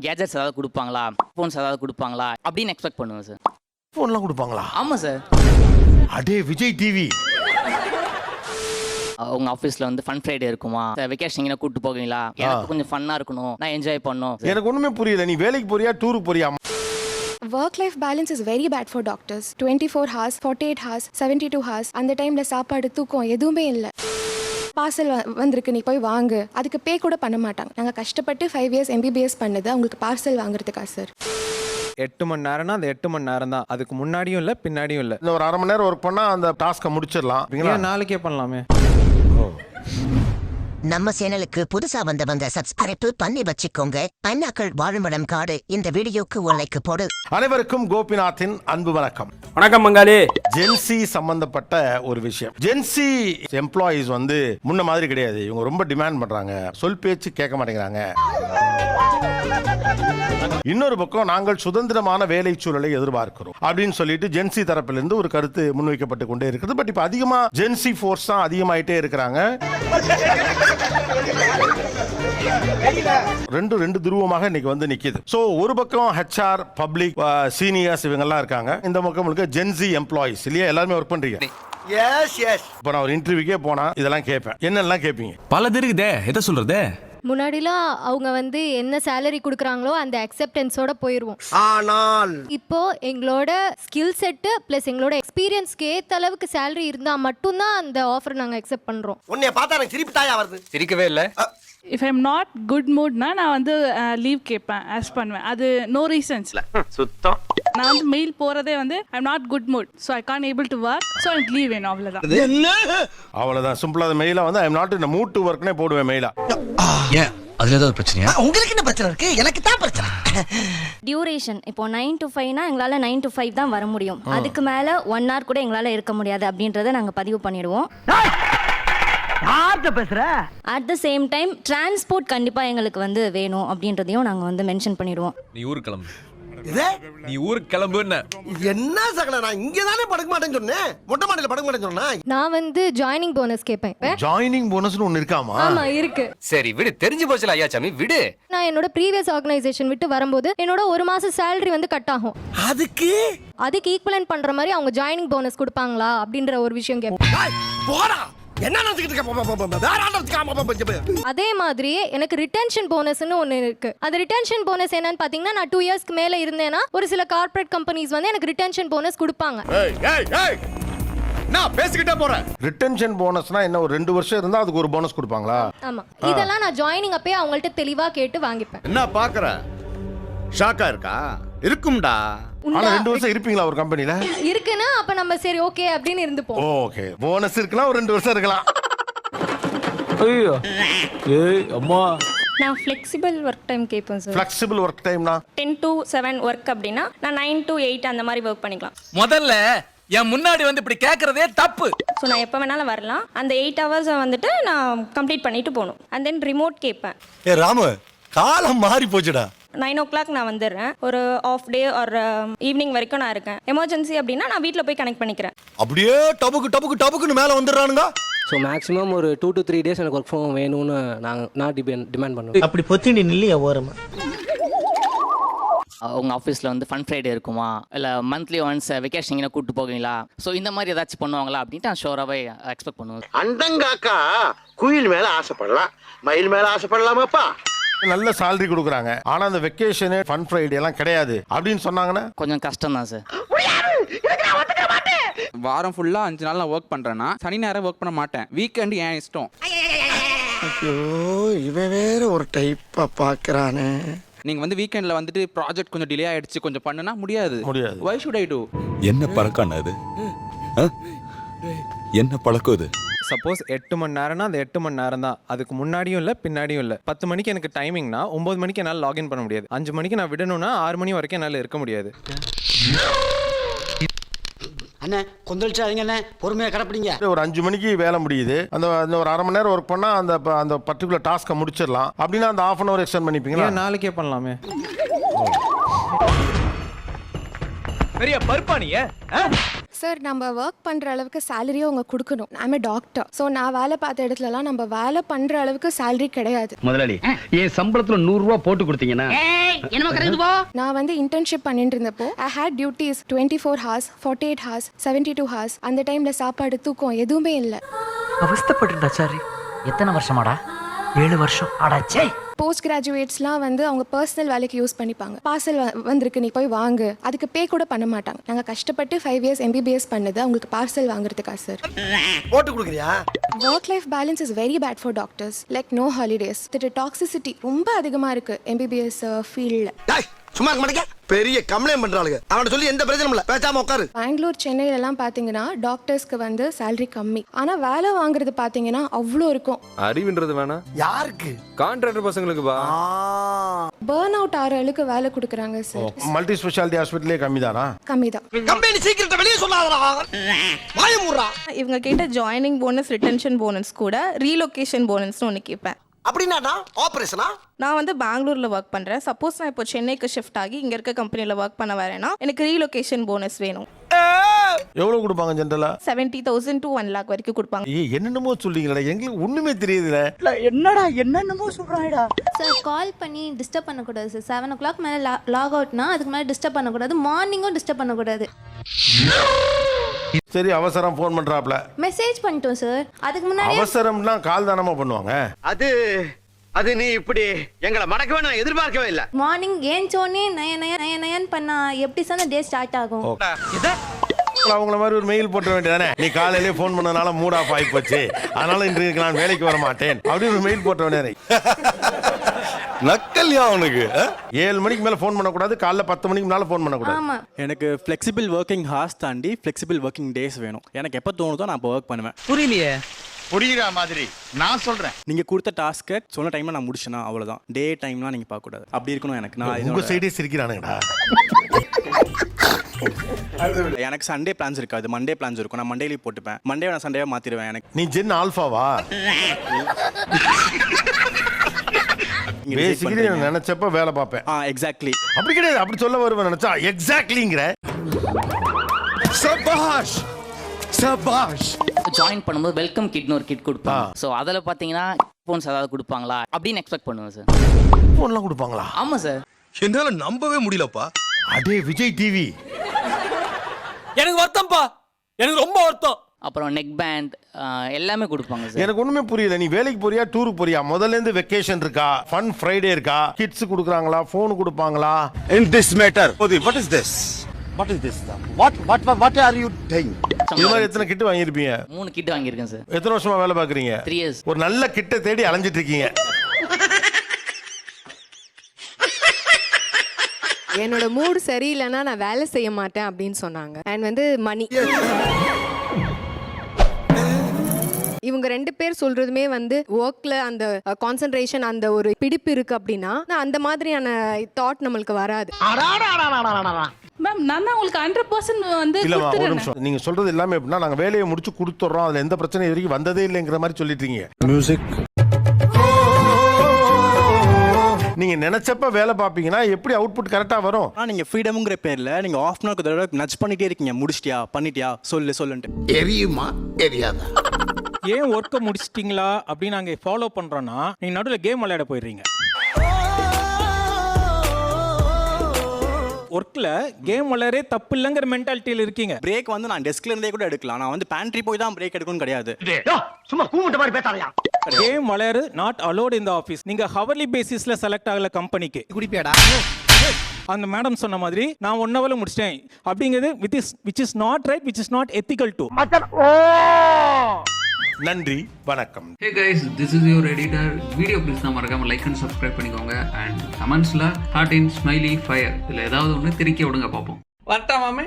Gadgets ஏதாவது கொடுப்பாங்களா, phones ஏதாவது கொடுப்பாங்களா அப்படின்னு எக்ஸ்பெக்ட் பண்ணுவேன் சார். ஃபோன்லாம் கொடுப்பாங்களா? ஆமாம் சார். அடே விஜய் டிவி. உங்க ஆஃபீஸில் வந்து ஃபன் ஃப்ரைடே இருக்குமா, வெக்கேஷன் எங்கே கூப்பிட்டு போவீங்களா, எனக்கு கொஞ்சம் ஃபன்னாக இருக்கணும், நான் என்ஜாய் பண்ணணும். எனக்கு ஒன்றுமே புரியல, நீ வேலைக்கு போறியா டூருக்கு போறியா? Work-life balance is very bad for doctors. 24 hours, 48 hours, 72 hours. அந்த டைம்ல சாப்பாடு தூக்கம் எதுவுமே இல்லை. பார்சல் வந்திருக்கு, நீ போய் வாங்கு, அதுக்கு பே கூட பண்ண மாட்டாங்க. நாங்கள் கஷ்டப்பட்டு 5 years MBBS பண்ணது அவங்களுக்கு பார்சல் வாங்குறதுக்கா சார். 8 மணி நேரம்னா அந்த 8 மணி நேரம் தான், அதுக்கு முன்னாடியும் இல்லை பின்னாடியும் இல்லை. இந்த ஒரு அரை மணி நேரம் ஒர்க் பண்ணா அந்த டாஸ்க்கை முடிச்சிடலாம். நாளைக்கே பண்ணலாமே. நம்ம சேனலுக்கு புதுசா வந்தவங்க சப்ஸ்கிரைப் பண்ணி வச்சுக்கோங்க. பைனாக்கள் வாழுமிடம் காடு இந்த வீடியோக்கு ஒரு லைக் போடு. அனைவருக்கும் கோபிநாத்தின் அன்பு வணக்கம். வணக்கம் மங்காளி. ஜென்சி சம்பந்தப்பட்ட ஒரு விஷயம். ஜென்சி எம்ப்ளாயிஸ் வந்து முன்ன மாதிரி கிடையாது. இவங்க ரொம்ப டிமாண்ட் பண்றாங்க, சொல் பேச்சு கேட்க மாட்டேங்கிறாங்க. இன்னொரு பக்கம் நாங்கள் சுதந்திரமான வேலை சூழலை எதிர்பார்க்கிறோம் அப்படின்னு சொல்லிட்டு ஜென்சி தரப்பிலிருந்து ஒரு கருத்து முன்வைக்கப்பட்டு கொண்டே இருக்குது. பட் இப்ப அதிகமா ஜென்சி ஃபோர்ஸ் தான் அதிகமாயிட்டே இருக்கிறாங்க. ரெண்டு துருவமாக இன்னைக்கு வந்து நிக்குது. சோ ஒரு பக்கம் HR, பப்ளிக், சீனியர்ஸ் இவங்க எல்லாம் இருக்காங்க. இந்த பக்கம் முழுக்க ஜென்சி எம்ப்ளாயிஸ் இல்லையா, எல்லாருமே ஒர்க் பண்றீங்க. இப்போ நான் ஒரு இன்டர்வியூக்கே போனா இதெல்லாம் கேட்பேன். என்னெல்லாம் கேட்பீங்க? பல இருக்குதே, எதை சொல்றது? முன்னாடிலாம் அவங்க வந்து என்ன சேலரி கொடுக்குறாங்களோ அந்த அக்செப்டன்ஸோட போயிடுவோம். ஆனால் இப்போ எங்களோட ஸ்கில் செட்டு ப்ளஸ் எங்களோட எக்ஸ்பீரியன்ஸ்க்கு ஏற்ற அளவுக்கு சேலரி இருந்தால் மட்டும்தான் அந்த ஆஃபர் நாங்கள் அக்செப்ட் பண்ணுறோம். உன்னைய பார்த்தா எனக்கு சிரிப்பு தாயா வருது. சிரிக்கவே இல்லை. இஃப் ஐம் நாட் குட் மூட்னா நான் வந்து லீவ் கேட்பேன், ஆஸ் பண்ணுவேன். அது நோ ரீசன்ஸ் சுத்தம். நான் வந்து மெயில் போறதே வந்து I'm not good mood, so I can able to work, so எனக்கு லீவ் வேணும், அவ்வளோதான். அவ்வளவுதான் சிம்பிளா. மெயிலா வந்து I'm not in mood to ஒர்க்னே போடுவேன் மெயிலா. ஏன் அதுல ஏதாவது பிரச்சனையா? உங்களுக்கு என்ன பிரச்சனை இருக்கு? எனக்கு தான் பிரச்சனை. டியூரேஷன் இப்போ 9 to 5னா எங்களால் 9 to 5 தான் வர முடியும். அதுக்கு மேலே 1 hour கூட எங்களால் இருக்க முடியாது அப்படின்றத நாங்கள் பதிவு பண்ணிடுவோம். At the same time transport கண்டிப்பாக எங்களுக்கு வந்து வேணும் அப்படின்றதையும் நாங்கள் வந்து மென்ஷன் பண்ணிடுவோம். நீ ஊருக்கு கிளம்பு. இது நீ ஊருக்கு கிளம்புன்னு என்ன சகல, நான் இங்க தானே படுக்க மாட்டேன்னு சொன்னேன், மொட்டை மாடியில படுக்க மாட்டேன்னு சொன்னேன். நான் வந்து ஜாயினிங் போனஸ் கேட்பேன். ஜாயினிங் போனஸ்னு ஒன்னு இருக்காமா? ஆமா இருக்கு. சரி விடு, தெரிஞ்சு போச்சுல ஐயா சாமி, விடு. நான் என்னோட ப்ரீவியஸ் ஆர்கனைசேஷன் விட்டு வரும்போது என்னோட 1 மாசம் சேலரி வந்து கட் ஆகும். அதுக்கு ஈக்குவலன்ட் பண்ற மாதிரி அவங்க ஜாயினிங் போனஸ் கொடுப்பாங்களா அப்படின்ற ஒரு விஷயம் கேட்பேன். போடா, என்ன நினைச்சிட்டு இருக்க? அதே மாதிரியே எனக்கு ரிட்டென்ஷன் போனஸ்னு ஒன்று இருக்கு. அந்த ரிட்டென்ஷன் போனஸ் என்னன்னு பாத்தீங்கன்னா, நான் 2 இயர்ஸ்க்கு மேல இருந்தேன்னா ஒரு சில கார்ப்பரேட் கம்பெனிஸ் வந்து எனக்கு ரிட்டென்ஷன் போனஸ் கொடுப்பாங்க. நான் பேசிக்கிட்டே போறேன். ரிட்டென்ஷன் போனஸ்னா என்ன? ஒரு 2 வருஷம் இருந்தா அதுக்கு ஒரு போனஸ் கொடுப்பாங்களா? ஆமா, இதெல்லாம் நான் ஜாயினிங் அப்பயே அவங்கள்ட்ட தெளிவா கேட்டு வாங்கிப்பேன். என்ன பாக்குற? ஷாக்கா இருக்கா? இருக்கும்டா. ஆனா 2 வருஷம் இருப்பீங்களா ஒரு கம்பெனில? இருக்குன்னா அப்ப நம்ம சரி ஓகே அப்படின்னு இருந்துப்போம். ஓகே, போனஸ் இருக்கலாம், ஒரு 2 வருஷம் இருக்கலாம். ஐயோ ஏய் அம்மா. நான் ஃப்ளெக்சிபிள் ஒர்க் டைம் கேட்பேன் சார். ஃப்ளெக்சிபிள் ஒர்க் டைம்னா 10 to 7 ஒர்க் அப்படின்னா நான் 9 to 8 அந்த மாதிரி ஒர்க் பண்ணிக்கலாம். முதல்ல என் முன்னாடி வந்து இப்படி கேக்குறதே தப்பு. ஸோ நான் எப்போ வேணாலும் வரலாம். அந்த 8 hours வந்துட்டு நான் கம்ப்ளீட் பண்ணிட்டு போகணும். அண்ட் தென் ரிமோட் கேட்பேன். ஏ ராமு, காலம் மாறி போச்சுடா. 9 o'clock நான் வந்துடுறேன். ஒரு ஆஃப் டே ஒரு ஈவினிங் வரைக்கும் நான் இருக்கேன். எமர்ஜென்சி அப்படின்னா நான் வீட்டில் போய் கனெக்ட் பண்ணிக்கிறேன். அப்படியே டபுக்குன்னு மேல வந்துடுறானுங்க. ஸோ மேக்ஸிமம் ஒரு 2 to 3 days எனக்கு ஒர்க் ஃப்ரம் வேணும்னு நான் டிமாண்ட் பண்ணுவேன். அப்படி பொத்திண்டி நில்லையா ஓரமா? உங்க ஆஃபீஸில் வந்து ஃபன் ஃப்ரைடே இருக்குமா, இல்லை மந்த்லி ஒன்ஸ் வெக்கேஷன் எங்கே கூப்பிட்டு போவீங்களா, ஸோ இந்த மாதிரி ஏதாச்சும் பண்ணுவாங்களா அப்படின்ட்டு நான் ஷோராகவே எக்ஸ்பெக்ட் பண்ணுவேன். அண்டங்காக்கா குயில் மேல ஆசைப்படலாம், மயில் மேல ஆசைப்படலாமாப்பா? நல்ல salary கொடுக்குறாங்க, ஆனா அந்த வெக்கேஷன் ஃபன் ஃப்ரைடே எல்லாம் கிடையாது அப்படின்னு சொன்னாங்கன்னா கொஞ்சம் கஷ்டம் தான் சார். வாரம் ஃபுல்லா 5 நாள் நான் ஒர்க் பண்றேன்னா சனி ஞாயிறு ஒர்க் பண்ண மாட்டேன். வீக்கெண்ட் ஏன் இஷ்டம். ஐயோ, இவன் வேற ஒரு டைப்பா பாக்குறானே. நீங்க வந்து வீக்கெண்ட்ல வந்துட்டு ப்ராஜெக்ட் கொஞ்சம் டிலே ஆயிடுச்சு கொஞ்சம் பண்ணுனா முடியாது. Why should I do? என்ன பழக்கம் அது? என்ன பழக்கம் இது? சப்போஸ் 8 மணி நேரம்னா அந்த 8 மணி நேரம் தான், அதுக்கு முன்னாடியும் இல்லை பின்னாடியும் இல்லை. 10 மணிக்கு எனக்கு டைமிங்னா 9 மணிக்கு என்னால் லாகின் பண்ண முடியாது. 5 மணிக்கு நான் விடணும்னா 6 மணி வரைக்கும் என்னால் இருக்க முடியாது. அண்ணே கொந்தளிச்சாதீங்க அண்ணே, பொறுமையா கடப்பிடிங்க. ஒரு 5 மணிக்கு வேலை முடியுது, அந்த ஒரு அரை மணி நேரம் ஒர்க் பண்ணா அந்த பர்டிகுலர் டாஸ்க்கை முடிச்சிடலாம் அப்படின்னா அந்த 1/2 hour எக்ஸ்டெண்ட் பண்ணிப்பீங்களா? நாளைக்கே பண்ணலாமே. பெரிய பருப்பானிய சார் நம்ம ஒர்க் பண்ணுற அளவுக்கு சேலரியும் அவங்க கொடுக்கணும். I'm a doctor. ஸோ நான் வேலை பார்த்த இடத்துலலாம் நம்ம வேலை பண்ணுற அளவுக்கு சேலரி கிடையாது. முதலாளி என் சம்பளத்துல 100 ரூபாய் போட்டு கொடுத்தீங்கன்னா நான் வந்து இன்டர்ன்ஷிப் பண்ணிட்டு இருந்தப்போ ஐ had duties 24 hours, 48 hours, 72 hours. அந்த டைம்ல சாப்பாடு தூக்கம் எதுவுமே இல்லை. அவஸ்தைப்பட்டிருந்தா சாரி. எத்தனை வருஷமாடா? 7 வருஷம். அடாச்சே. போஸ்ட் கிராஜுவேட்ஸ்லாம் வந்து அவங்க பர்சனல் வேலைக்கு யூஸ் பண்ணிப்பாங்க. பார்சல் வந்திருக்கு நீ போய் வாங்கு, அதுக்கு பே கூட பண்ண மாட்டாங்க. நாங்கள் கஷ்டப்பட்டு 5 years MBBS பண்ணது அவங்களுக்கு பார்சல் வாங்குறதுக்கா சார். போட்டு கொடுக்குறியா? Work life balance is very bad for doctors. Like no holidays. Toxicity ரொம்ப அதிகமாக இருக்கு MBBS ஃபீல்டில். சும்மா இருக்க மாட்டேங்க. பெரிய கம்ப்ளைண்ட் பண்றாளுங்க. அவன சொல்லி எந்த பிரச்சனையும் இல்ல. பேசாம உட்காரு. பெங்களூர் சென்னையிலலாம் பார்த்தீங்கன்னா டாக்டர்ஸ்க்கு வந்து சேலரி கம்மி. ஆனால் வேலை வாங்குறது பார்த்தீங்கன்னா அவ்வளோ இருக்கும். அறிவுன்றது வேணா யாருக்கு? கான்ட்ராக்டர் பசங்களுக்கு பா. பர்ன் அவுட் ஆகிற அளவுக்கு வேலை கொடுக்குறாங்க சார். மல்டி ஸ்பெஷாலிட்டி ஹாஸ்பிட்டலே கம்மி தானா? கம்மி தான். கம்பெனி சீக்கிரத்தை வெளியே சொல்லாதடா. வாய மூடுறா. இவங்க கிட்ட ஜாயினிங் போனஸ், ரிட்டென்ஷன் போனஸ் கூட ரீலொகேஷன் போனஸ்னு ஒன்று கேட்பேன். அப்படின்னா ஆபரேஷனா? நான் வந்து பெங்களூர்ல ஒர்க் பண்றேன். சப்போஸ் நான் இப்போ சென்னைக்கு ஷிஃப்ட் ஆகி இங்க இருக்க கம்பெனில ஒர்க் பண்ண வரேன்னா எனக்கு ரீலொகேஷன் போனஸ் வேணும். எவ்வளவு கொடுப்பாங்க ஜென்ரலா? 70,000 to 1 lakh வரைக்கும் கொடுப்பாங்க. என்னென்னமோ சொல்றீங்களா, எங்களுக்கு ஒண்ணுமே தெரியுதுல. என்னடா என்னென்னமோ சொல்றாடா. சார் கால் பண்ணி டிஸ்டர்ப் பண்ணக்கூடாது சார். 7 o'clock மேலே லாக் அவுட்னா அதுக்கு மேலே டிஸ்டர்ப் பண்ணக்கூடாது. மார்னிங்கும் டிஸ்டர்ப் பண்ணக்கூடாது. சரி, அவசரம் ஃபோன் பண்றாப்ல. மெசேஜ் பண்ணிட்டோம் சார். அதுக்கு முன்னாடி அவசரம்னா கால் தானமா பண்ணுவாங்க. அது நீ இப்படி எங்களை மடக்கவே நான் எதிர்பார்க்கவே இல்ல. மார்னிங் ஏஞ்சோடனே நயன் பண்ணா எப்படி சார் டே ஸ்டார்ட் ஆகும்? அவங்கள மாதிரி ஒரு மெயில் போட்ட வேண்டியதானே. நீ காலையிலே ஃபோன் பண்ணனால மூட் ஆஃப் ஆகி போச்சு, அதனால இன்றைக்கு நான் வேலைக்கு வர மாட்டேன் அப்படின்னு ஒரு மெயில் போட்ட வேண்டியதானே. நக்கல்யா அவனுக்கு. 7 மணிக்கு மேல ஃபோன் பண்ணக்கூடாது, காலைல 10 மணிக்கு மேல ஃபோன் பண்ணக்கூடாது. ஆமா. எனக்கு ஃப்ளெக்சிபிள் ஒர்க்கிங் ஹார்ஸ் தாண்டி ஃப்ளெக்சிபிள் ஒர்க்கிங் டேஸ் வேணும். எனக்கு எப்போ தோணுதோ நான் இப்போ ஒர்க் பண்ணுவேன். புரியலையே. புரியுற மாதிரி நான் சொல்றேன். நீங்க கொடுத்த டாஸ்க்கை சொன்ன டைம்ல நான் முடிச்சேனா அவ்வளவுதான். டே டைம்லாம் நீங்க பார்க்க கூடாது. அப்படி இருக்கணும் எனக்கு. நான் உங்க சைடே சிரிக்கிறானுங்கடா. எனக்கு சண்டே பிளான்ஸ் இருக்காது, மண்டே பிளான்ஸ் இருக்கும். நான் மண்டே லீவ் போட்டுப்பேன். மண்டே நான் சண்டேவா மாத்திடுவேன். எனக்கு நீ ஜென் ஆல்ஃபாவா? பேசிக்கலி நான் நினைச்சப்ப வேலை பார்ப்பேன். எக்ஸாக்ட்லி. அப்படி கிடையாது, அப்படி சொல்ல வருவேன் நினைச்சா எக்ஸாக்ட்லிங்கிற. சபாஷ் சபாஷ். ஜாயின் பண்ணும்போது வெல்கம் கிட்னு ஒரு கிட் கொடுப்பாங்க. ஸோ அதில் பார்த்தீங்கன்னா ஃபோன்ஸ் ஏதாவது கொடுப்பாங்களா அப்படின்னு எக்ஸ்பெக்ட் பண்ணுவேன் சார். ஃபோன்லாம் கொடுப்பாங்களா? ஆமாம் சார். என்னால நம்பவே முடியலப்பா. அடே விஜய் டிவி. எனக்கு வருத்தம்ப்பா, எனக்கு ரொம்ப வருத்தம். அப்புறம் நெக் பேண்ட் எல்லாமே கொடுப்பாங்க சார். எனக்கு ஒண்ணுமே புரியல. நீ வேலைக்கு போறியா டூருக்கு போறியா? முதல்ல இருந்து வெக்கேஷன் இருக்கா, ஃபன் ஃப்ரைடே இருக்கா, கிட்ஸ் கொடுக்குறாங்களா, ஃபோன் கொடுப்பாங்களா? In this matter, what is this? What is this? What are you doing? இது மாதிரி எத்தனை கிட் வாங்கியிருப்பீங்க? 3 கிட் வாங்கியிருக்கேன் சார். எத்தனை வருஷமா வேலை பார்க்குறீங்க? 3 years. ஒரு நல்ல கிட்ட தேடி அலைஞ்சிட்டு இருக்கீங்க. என்னோட மூடு சரியில்லைன்னா நான் வேலை செய்ய மாட்டேன் அப்படின்னு சொன்னாங்க. அண்ட் வந்து மணி. இவங்க 2 பேர் சொல்றதுமே வந்து ஒர்க்ல அந்த கான்சென்ட்ரேஷன், அந்த ஒரு பிடிப்பு இருக்கு அப்படின்னா அந்த மாதிரியான தாட் நம்மளுக்கு வராது. மேம் நான் உங்களுக்கு 100% வந்து இல்லம்மா, ஒரு நிமிஷம். நீங்க சொல்றது எல்லாமே எப்படின்னா நாங்க வேலையை முடிச்சு கொடுத்துறோம், அதுல எந்த பிரச்சனையும் வரைக்கும் வந்ததே இல்லைங்கிற மாதிரி சொல்லிட்டு இருக்கீங்க. மியூசிக். நீங்க நினைச்சப்ப வேலை பார்ப்பீங்கன்னா எப்படி அவுட்புட் கரெக்டா வரும்? நீங்க ஃப்ரீடம்ங்கிற பேர்ல நீங்க ஆஃப் அன் ஹவர் நட்ச் பண்ணிட்டே இருக்கீங்க. முடிச்சிட்டியா, பண்ணிட்டியா, சொல்லுன்ட்டு. எரியுமா எரியாதா? ஏன் ஒர்க்கை முடிச்சிட்டிங்களா அப்படின்னு நாங்கள் ஃபாலோ பண்ணுறோன்னா நீங்கள் நடுவில் கேம் விளையாட போயிடுறீங்க. ஒர்க்கில் கேம் விளையாடே தப்பு இல்லைங்கிற மென்டாலிட்டியில் இருக்கீங்க. பிரேக் வந்து நான் டெஸ்க்ல இருந்தே கூட எடுக்கலாம். நான் வந்து பேண்ட்ரி போய் தான் பிரேக் எடுக்கணும் கிடையாது. சும்மா கூமுட்ட மாதிரி பேசாதயா. கேம் விளையாடு நாட் அலோட் இந்த ஆஃபீஸ். நீங்கள் ஹவர்லி பேசிஸ்ல செலக்ட் ஆகல கம்பெனிக்கு. குடிப்பியாடா? அந்த மேடம் சொன்ன மாதிரி நான் 1 hour முடிச்சிட்டேன் அப்படிங்கிறது which is not right, which is not ethical too. நன்றி, வணக்கம். Hey guys, this is your editor. Video please நான் மறக்காம லைக் அண்ட் சப்ஸ்கிரைப் பண்ணிக்கோங்க. அண்ட் கமெண்ட்ஸ்ல ஹார்ட் இன் ஸ்மைலி ஃபயர் இல்ல ஏதாவது ஒன்று திரிக்க விடுங்க பார்ப்போம். வரட்டா மாமே.